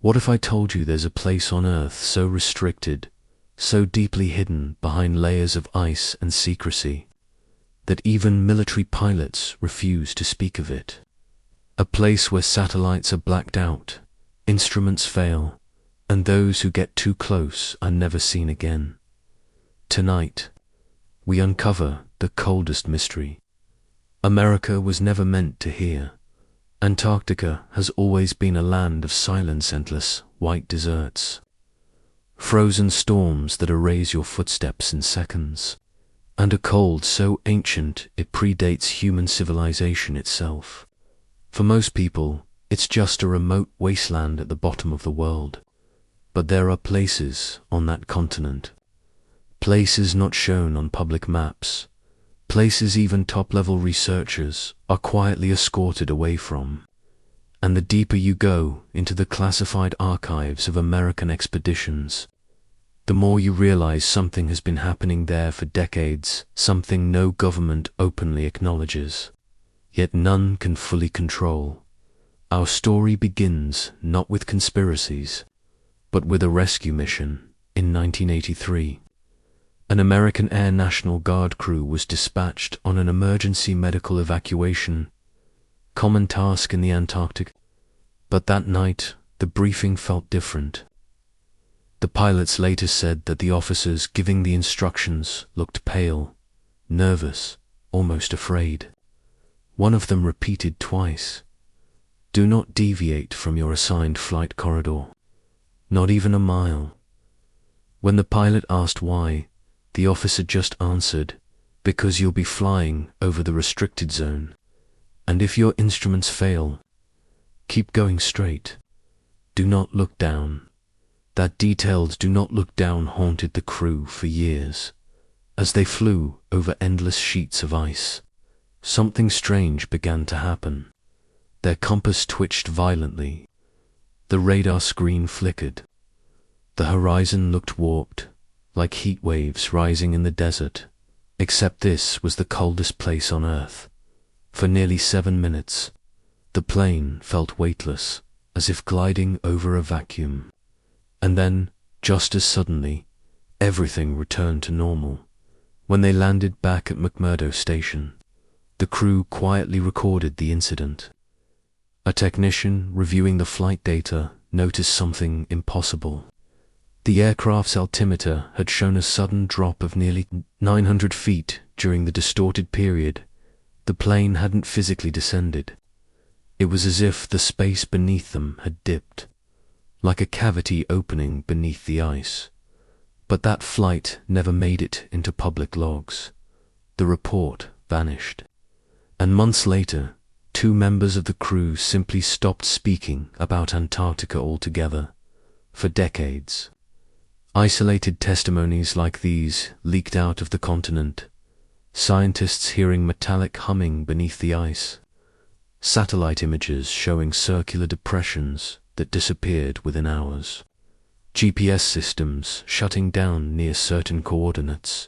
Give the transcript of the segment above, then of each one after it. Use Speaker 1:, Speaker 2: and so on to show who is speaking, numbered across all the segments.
Speaker 1: What if I told you there's a place on Earth so restricted, so deeply hidden behind layers of ice and secrecy, that even military pilots refuse to speak of it? A place where satellites are blacked out, instruments fail, and those who get too close are never seen again. Tonight, we uncover the coldest mystery America was never meant to hear. Antarctica has always been a land of silence, endless white deserts, frozen storms that erase your footsteps in seconds, and a cold so ancient it predates human civilization itself. For most people, it's just a remote wasteland at the bottom of the world. But there are places on that continent, places not shown on public maps, places even top-level researchers are quietly escorted away from. And the deeper you go into the classified archives of American expeditions, the more you realize something has been happening there for decades, something no government openly acknowledges, yet none can fully control. Our story begins not with conspiracies, but with a rescue mission in 1983. An American Air National Guard crew was dispatched on an emergency medical evacuation, common task in the Antarctic, but that night the briefing felt different. The pilots later said that the officers giving the instructions looked pale, nervous, almost afraid. One of them repeated twice, "Do not deviate from your assigned flight corridor. Not even a mile." When the pilot asked why, the officer just answered, "Because you'll be flying over the restricted zone, and if your instruments fail, keep going straight. Do not look down." That detailed "do not look down" haunted the crew for years. As they flew over endless sheets of ice, something strange began to happen. Their compass twitched violently. The radar screen flickered. The horizon looked warped, like heat waves rising in the desert. Except this was the coldest place on Earth. For nearly 7 minutes, the plane felt weightless, as if gliding over a vacuum. And then, just as suddenly, everything returned to normal. When they landed back at McMurdo Station, the crew quietly recorded the incident. A technician reviewing the flight data noticed something impossible. The aircraft's altimeter had shown a sudden drop of nearly 900 feet during the distorted period. The plane hadn't physically descended. It was as if the space beneath them had dipped, like a cavity opening beneath the ice. But that flight never made it into public logs. The report vanished. And months later, 2 members of the crew simply stopped speaking about Antarctica altogether. For decades, isolated testimonies like these leaked out of the continent. Scientists hearing metallic humming beneath the ice, satellite images showing circular depressions that disappeared within hours, GPS systems shutting down near certain coordinates.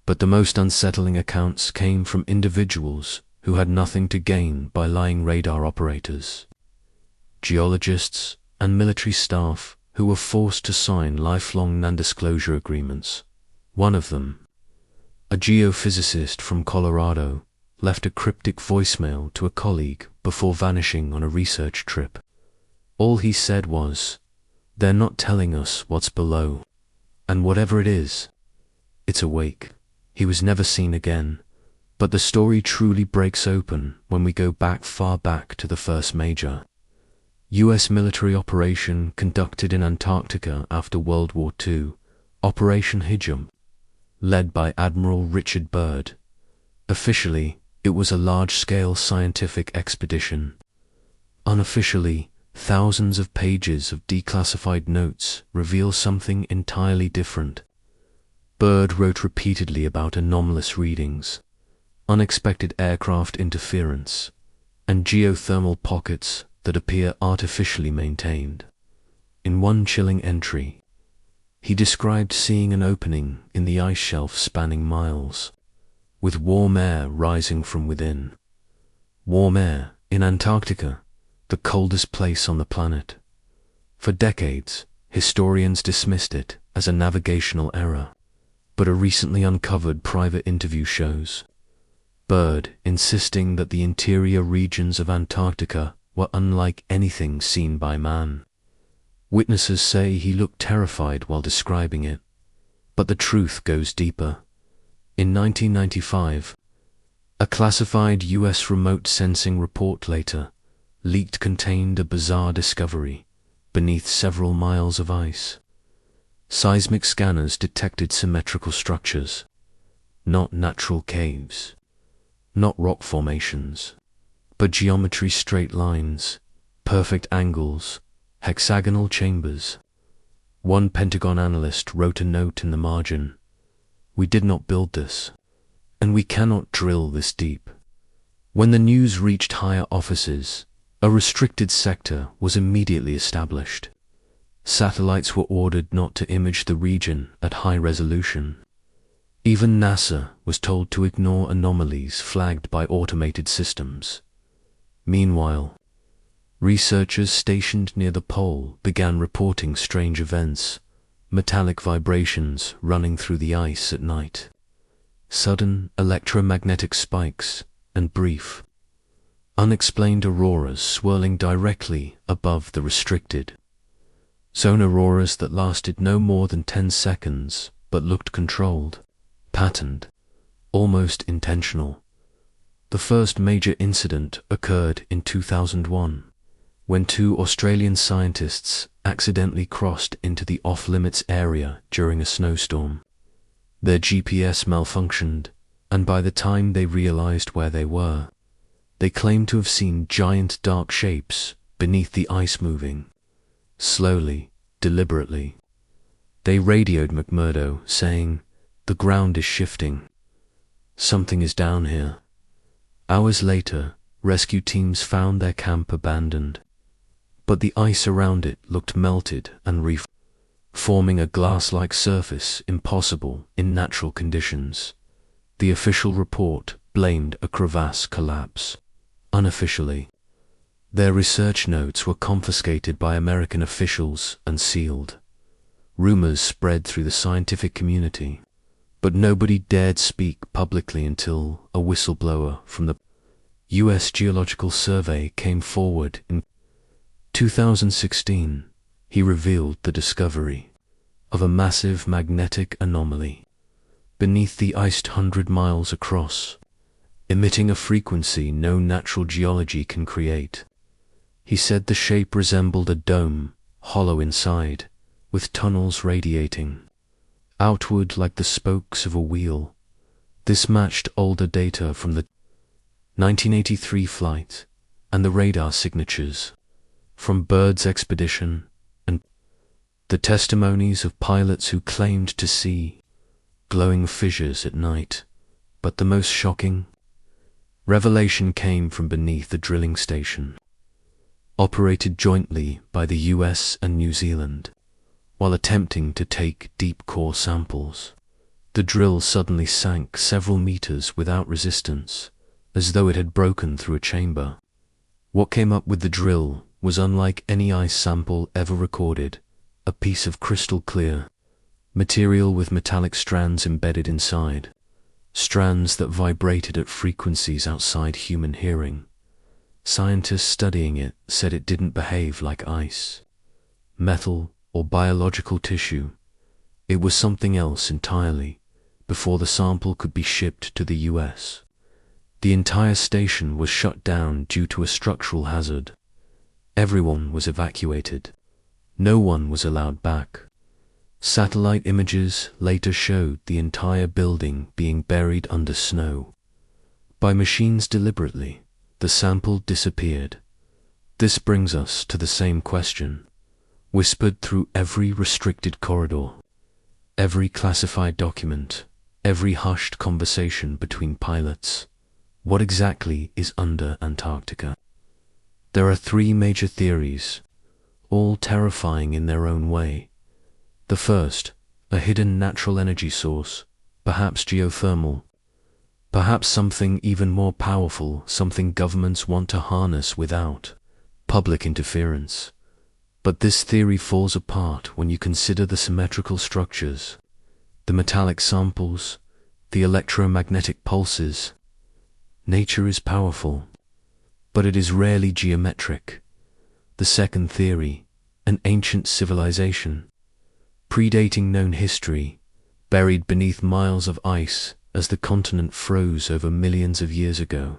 Speaker 1: But the most unsettling accounts came from individuals who had nothing to gain by lying radar operators, geologists and military staff who were forced to sign lifelong non-disclosure agreements. One of them, a geophysicist from Colorado, left a cryptic voicemail to a colleague before vanishing on a research trip. All he said was, "They're not telling us what's below, and whatever it is, it's awake." He was never seen again. But the story truly breaks open when we go far back to the first major U.S. military operation conducted in Antarctica after World War II, Operation Hijum, led by Admiral Richard Byrd. Officially, it was a large-scale scientific expedition. Unofficially, thousands of pages of declassified notes reveal something entirely different. Byrd wrote repeatedly about anomalous readings, unexpected aircraft interference, and geothermal pockets that appear artificially maintained. In one chilling entry, he described seeing an opening in the ice shelf spanning miles, with warm air rising from within. Warm air in Antarctica, the coldest place on the planet. For decades, historians dismissed it as a navigational error, but a recently uncovered private interview shows Byrd insisting that the interior regions of Antarctica were unlike anything seen by man. Witnesses say he looked terrified while describing it, but the truth goes deeper. In 1995, a classified US remote sensing report later leaked contained a bizarre discovery beneath several miles of ice. Seismic scanners detected symmetrical structures, not natural caves, not rock formations, but geometry, straight lines, perfect angles, hexagonal chambers. One Pentagon analyst wrote a note in the margin: "We did not build this, and we cannot drill this deep." When the news reached higher offices, a restricted sector was immediately established. Satellites were ordered not to image the region at high resolution. Even NASA was told to ignore anomalies flagged by automated systems. Meanwhile, researchers stationed near the pole began reporting strange events, metallic vibrations running through the ice at night, sudden electromagnetic spikes, and brief, unexplained auroras swirling directly above the restricted zone. Auroras that lasted no more than 10 seconds but looked controlled, patterned, almost intentional. The first major incident occurred in 2001, when 2 Australian scientists accidentally crossed into the off-limits area during a snowstorm. Their GPS malfunctioned, and by the time they realized where they were, they claimed to have seen giant dark shapes beneath the ice moving slowly, deliberately. They radioed McMurdo, saying, "The ground is shifting. Something is down here." Hours later, rescue teams found their camp abandoned, but the ice around it looked melted and forming a glass-like surface impossible in natural conditions. The official report blamed a crevasse collapse. Unofficially, their research notes were confiscated by American officials and sealed. Rumors spread through the scientific community, but nobody dared speak publicly until a whistleblower from the U.S. Geological Survey came forward in 2016. He revealed the discovery of a massive magnetic anomaly beneath the ice 100 miles across, emitting a frequency no natural geology can create. He said the shape resembled a dome, hollow inside, with tunnels radiating outward like the spokes of a wheel. This matched older data from the 1983 flight and the radar signatures from Byrd's expedition and the testimonies of pilots who claimed to see glowing fissures at night. But the most shocking revelation came from beneath the drilling station, operated jointly by the US and New Zealand. While attempting to take deep core samples, the drill suddenly sank several meters without resistance, as though it had broken through a chamber. What came up with the drill was unlike any ice sample ever recorded: a piece of crystal clear material with metallic strands embedded inside, strands that vibrated at frequencies outside human hearing. Scientists studying it said it didn't behave like ice, metal, or biological tissue. It was something else entirely. Before the sample could be shipped to the US, the entire station was shut down due to a structural hazard. Everyone was evacuated. No one was allowed back. Satellite images later showed the entire building being buried under snow. By machines deliberately, the sample disappeared. This brings us to the same question, whispered through every restricted corridor, every classified document, every hushed conversation between pilots. What exactly is under Antarctica? There are 3 major theories, all terrifying in their own way. The first, a hidden natural energy source, perhaps geothermal, perhaps something even more powerful, something governments want to harness without public interference. But this theory falls apart when you consider the symmetrical structures, the metallic samples, the electromagnetic pulses. Nature is powerful, but it is rarely geometric. The second theory, an ancient civilization, predating known history, buried beneath miles of ice as the continent froze over millions of years ago.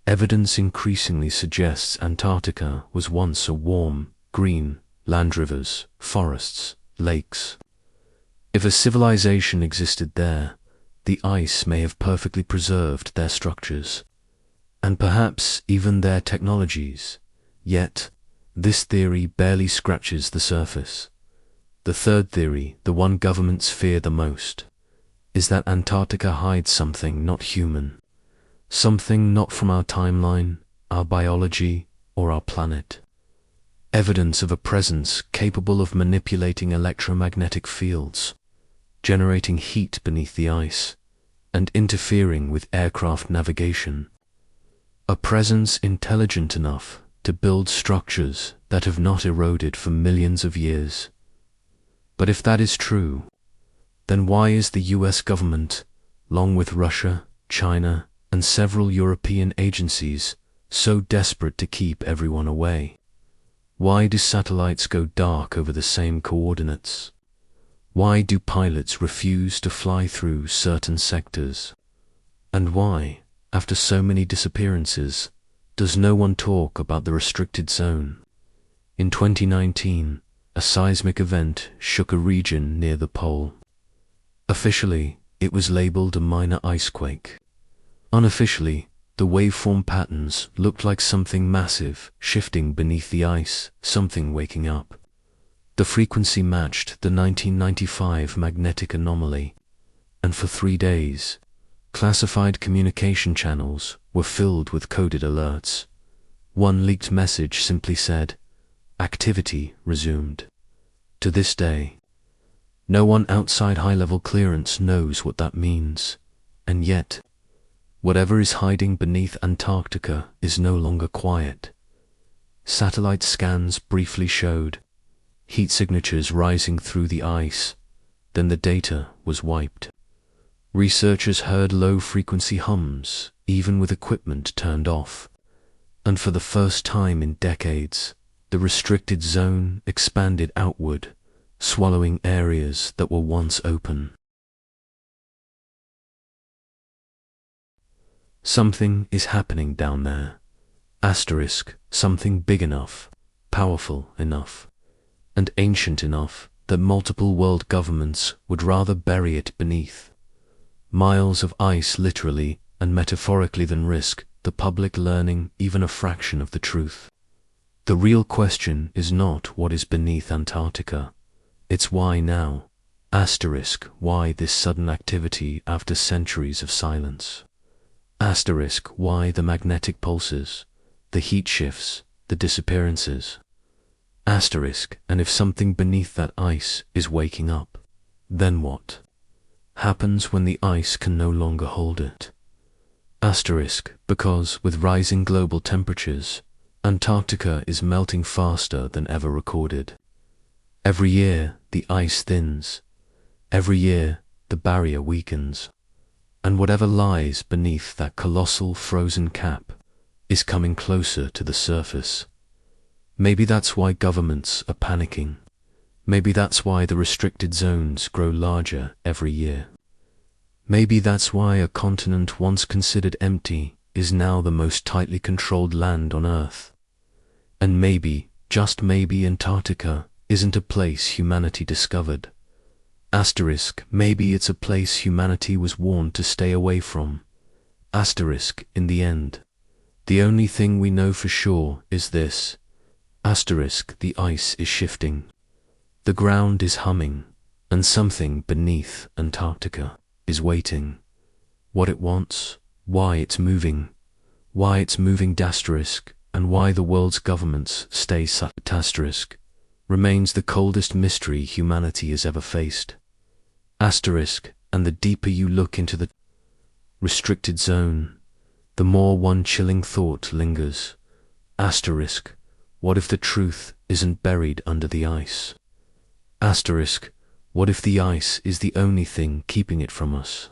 Speaker 1: Evidence increasingly suggests Antarctica was once a warm, green, land rivers, forests, lakes. If a civilization existed there, the ice may have perfectly preserved their structures, and perhaps even their technologies. Yet, this theory barely scratches the surface. The third theory, the one governments fear the most, is that Antarctica hides something not human, something not from our timeline, our biology, or our planet. Evidence of a presence capable of manipulating electromagnetic fields, generating heat beneath the ice, and interfering with aircraft navigation. A presence intelligent enough to build structures that have not eroded for millions of years. But if that is true, then why is the US government, along with Russia, China, and several European agencies, so desperate to keep everyone away? Why do satellites go dark over the same coordinates? Why do pilots refuse to fly through certain sectors? And why, after so many disappearances, does no one talk about the restricted zone? In 2019, a seismic event shook a region near the pole. Officially, it was labeled a minor icequake. Unofficially, the waveform patterns looked like something massive shifting beneath the ice, something waking up. The frequency matched the 1995 magnetic anomaly, and for 3 days, classified communication channels were filled with coded alerts. One leaked message simply said, "Activity resumed." To this day, no one outside high-level clearance knows what that means, and yet, whatever is hiding beneath Antarctica is no longer quiet. Satellite scans briefly showed heat signatures rising through the ice, then the data was wiped. Researchers heard low-frequency hums, even with equipment turned off, and for the first time in decades, the restricted zone expanded outward, swallowing areas that were once open. Something is happening down there. Asterisk, something big enough, powerful enough, and ancient enough that multiple world governments would rather bury it beneath miles of ice literally and metaphorically than risk the public learning even a fraction of the truth. The real question is not what is beneath Antarctica, it's why now. Asterisk, why this sudden activity after centuries of silence? Asterisk, why the magnetic pulses, the heat shifts, the disappearances? Asterisk, and if something beneath that ice is waking up, then what happens when the ice can no longer hold it? Asterisk, because with rising global temperatures, Antarctica is melting faster than ever recorded. Every year, the ice thins. Every year, the barrier weakens. And whatever lies beneath that colossal frozen cap is coming closer to the surface. Maybe that's why governments are panicking. Maybe that's why the restricted zones grow larger every year. Maybe that's why a continent once considered empty is now the most tightly controlled land on Earth. And maybe, just maybe, Antarctica isn't a place humanity discovered. Asterisk, maybe it's a place humanity was warned to stay away from. Asterisk, in the end, the only thing we know for sure is this. Asterisk, the ice is shifting. The ground is humming, and something beneath Antarctica is waiting. What it wants, why it's moving asterisk, and why the world's governments stay silent asterisk, remains the coldest mystery humanity has ever faced. Asterisk, and the deeper you look into the restricted zone, the more one chilling thought lingers. Asterisk, what if the truth is isn't buried under the ice? Asterisk, what if the ice is the only thing keeping it from us?